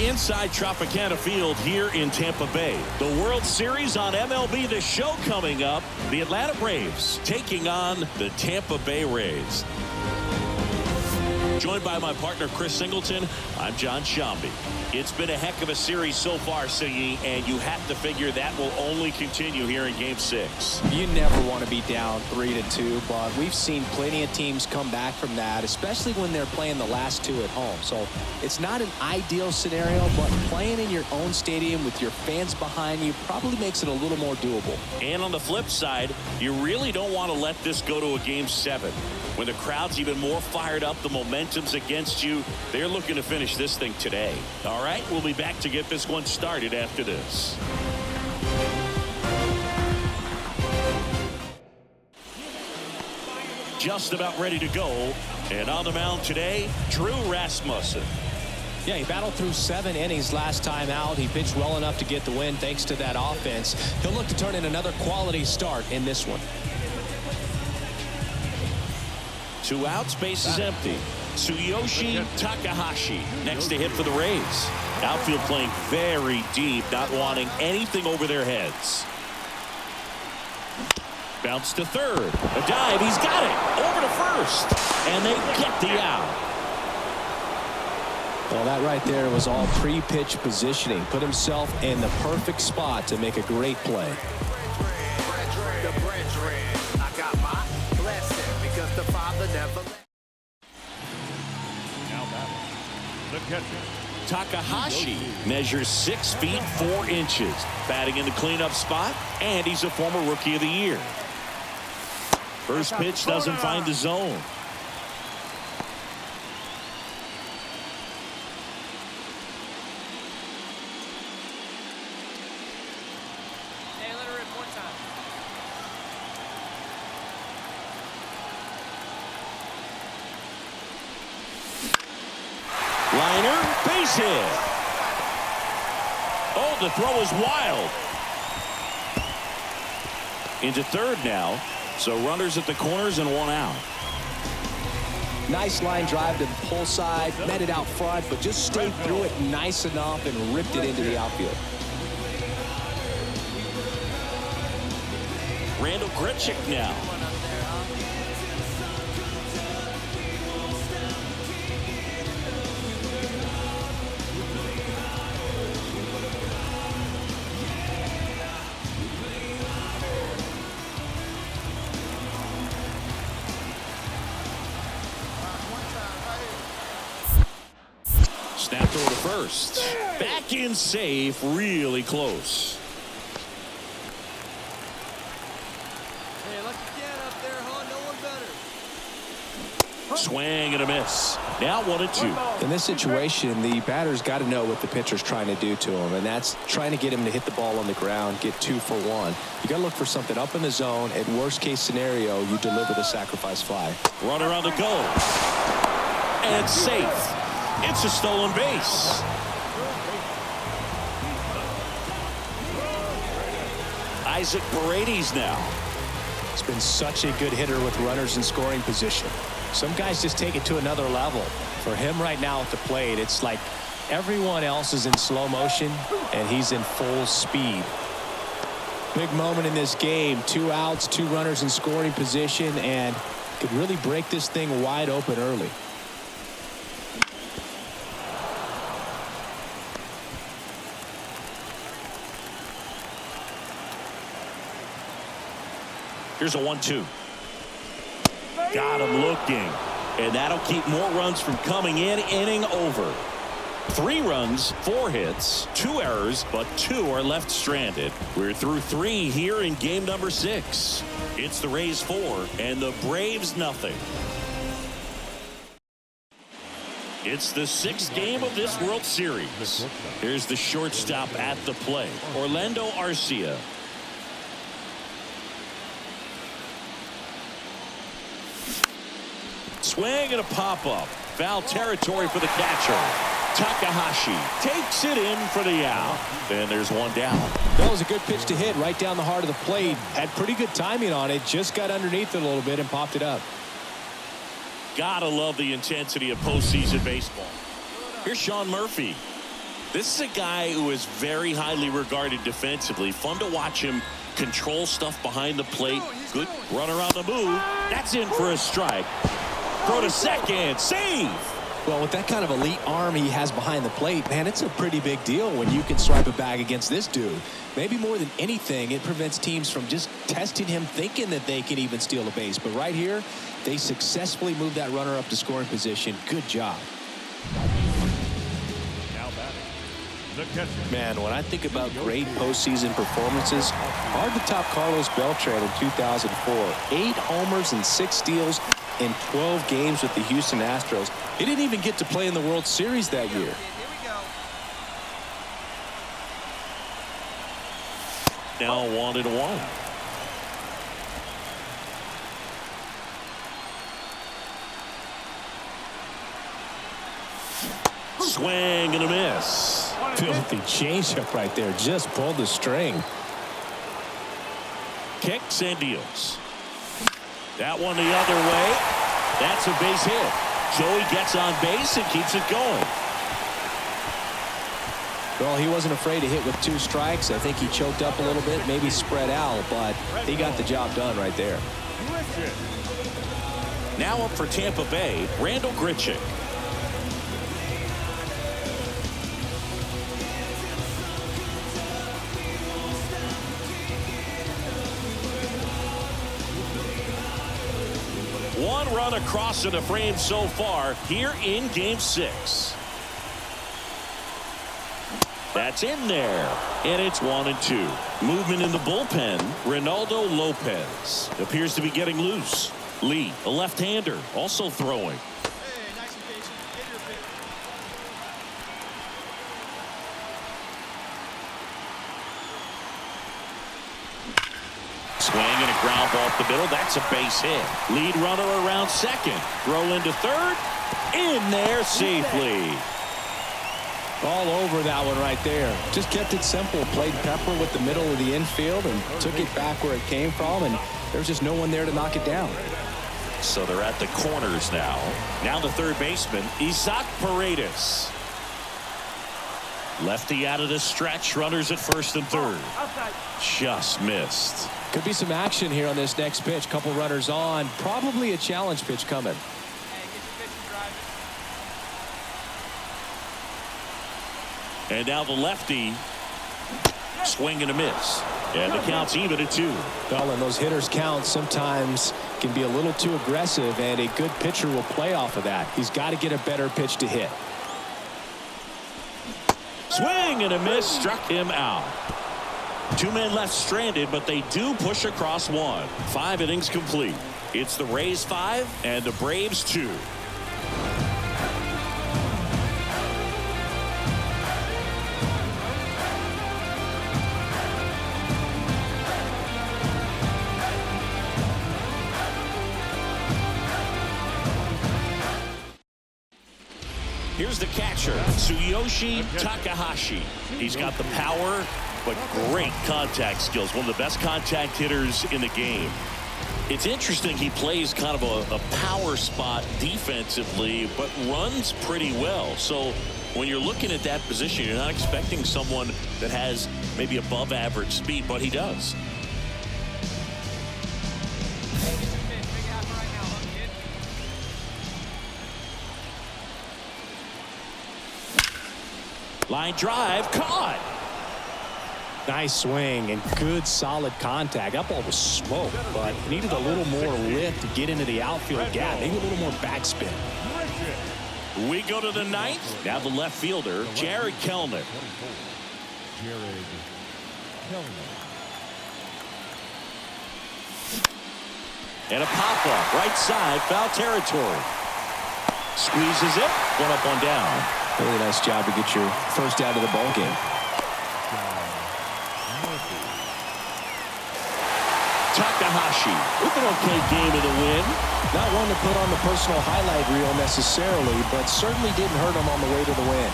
inside Tropicana Field here in Tampa Bay. The World Series on MLB The Show coming up. The Atlanta Braves taking on the Tampa Bay Rays. Joined by my partner Chris Singleton, I'm John Shambi. It's been a heck of a series so far, Siggy, and you have to figure that will only continue here in Game 6. You never want to be down 3-2, but we've seen plenty of teams come back from that, especially when they're playing the last two at home. So it's not an ideal scenario, but playing in your own stadium with your fans behind you probably makes it a little more doable. And on the flip side, you really don't want to let this go to a Game 7. When the crowd's even more fired up, the momentum's against you. They're looking to finish this thing today. All right, we'll be back to get this one started after this. Just about ready to go. And on the mound today, Drew Rasmussen. Yeah, he battled through 7 innings last time out. He pitched well enough to get the win thanks to that offense. He'll look to turn in another quality start in this one. 2 outs, base is empty. Tsuyoshi Takahashi next to hit for the Rays. Outfield playing very deep, not wanting anything over their heads. Bounce to third. A dive. He's got it. Over to first. And they get the out. Well, that right there was all pre-pitch positioning. Put himself in the perfect spot to make a great play. Takahashi measures 6 feet 4 inches, batting in the cleanup spot, and he's a former Rookie of the Year. First pitch doesn't find the zone. Liner, base hit. Oh, the throw is wild. Into third now. So runners at the corners and 1 out. Nice line drive to the pull side. Met it out front, but just stayed through it nice enough and ripped it into the outfield. Randall Grichuk now. Snap throw to first. Back in safe, really close. Hey, look again up there, huh? No one better. Swing and a miss. Now 1-2. In this situation, the batter's got to know what the pitcher's trying to do to him, and that's trying to get him to hit the ball on the ground, get 2 for 1. You got to look for something up in the zone. At worst case scenario, you deliver the sacrifice fly. Runner on the go. And safe. It's a stolen base. Isaac Paredes now. He's been such a good hitter with runners in scoring position. Some guys just take it to another level. For him right now at the plate, it's like everyone else is in slow motion and he's in full speed. Big moment in this game. 2 outs, 2 runners in scoring position, and could really break this thing wide open early. Here's a 1-2. Got him looking. And that'll keep more runs from coming in. Inning over. 3 runs, 4 hits, 2 errors, but 2 are left stranded. We're through 3 here in game number 6. It's the Rays 4 and the Braves nothing. It's the 6th game of this World Series. Here's the shortstop at the plate, Orlando Arcia. Swing and a pop-up. Foul territory for the catcher. Takahashi takes it in for the out. And there's 1 down. That was a good pitch to hit right down the heart of the plate. Had pretty good timing on it. Just got underneath it a little bit and popped it up. Gotta love the intensity of postseason baseball. Here's Sean Murphy. This is a guy who is very highly regarded defensively. Fun to watch him control stuff behind the plate. Good runner on the move. That's in for a strike. Throw to second. Save. Well, with that kind of elite arm he has behind the plate, man, it's a pretty big deal when you can swipe a bag against this dude. Maybe more than anything, it prevents teams from just testing him, thinking that they can even steal a base. But right here, they successfully moved that runner up to scoring position. Good job. Now batting, the catcher. Man, when I think about great postseason performances, hard to top Carlos Beltran in 2004. 8 homers and 6 steals in 12 games with the Houston Astros. He didn't even get to play in the World Series that year. Here we go. Now 1-1. Swing and a miss. Filthy changeup right there. Just pulled the string. Kicks and deals. That one the other way. That's a base hit. Joey gets on base and keeps it going. Well, he wasn't afraid to hit with 2 strikes. I think he choked up a little bit, maybe spread out, but he got the job done right there. Now up for Tampa Bay, Randall Grichuk. One run across in the frame so far here in Game 6. That's in there, and it's 1-2. Movement in the bullpen. Reynaldo Lopez appears to be getting loose. Lee, a left-hander, also throwing. Hey, nice and patient. Get your pick. Swing and a ground ball up the middle. That's a base hit. Lead runner around second. Throw into third. In there safely. All over that one right there. Just kept it simple. Played pepper with the middle of the infield and took it back where it came from, and there's just no one there to knock it down. So they're at the corners now. Now the third baseman, Isaac Paredes. Lefty out of the stretch. Runners at first and third. Just missed. Could be some action here on this next pitch. Couple runners on. Probably a challenge pitch coming. Hey, get your pitch and drive it. And now the lefty. Swing and a miss. And the count's even at 2. Well, and those hitters' counts sometimes can be a little too aggressive, and a good pitcher will play off of that. He's got to get a better pitch to hit. Swing and a miss. Struck him out. 2 men left stranded, but they do push across 1. 5 innings complete. It's the Rays 5 and the Braves 2. Here's the catcher, Tsuyoshi Takahashi. He's got the power, but great contact skills. One of the best contact hitters in the game. It's interesting he plays kind of a power spot defensively, but runs pretty well. So when you're looking at that position, you're not expecting someone that has maybe above average speed, but he does. Hey, get your pitch. Big half right now, huh, kid? Line drive, caught. Nice swing and good solid contact. That ball was smoke, but needed a little more lift to get into the outfield gap. Maybe a little more backspin. We go to the 9th. Now the left fielder, Jared Kelenic. And a pop-up, right side, foul territory. Squeezes it, 1 up, 1 down. Really nice job to get your first out of the ball game. Takahashi with an okay game of the win. Not one to put on the personal highlight reel necessarily, but certainly didn't hurt him on the way to the win.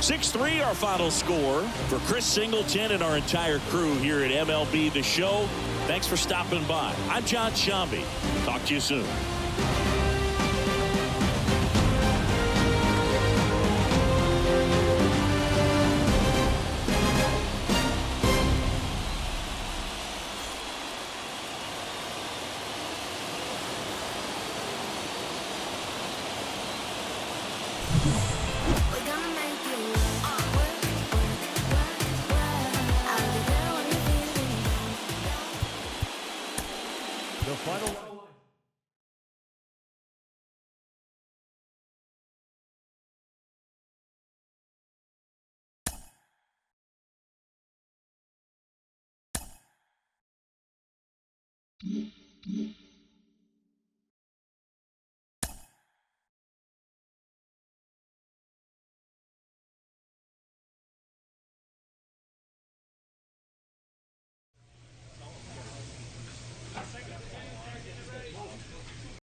6-3 our final score. For Chris Singleton and our entire crew here at MLB The Show, thanks for stopping by. I'm John Sciambi. Talk to you soon. The final.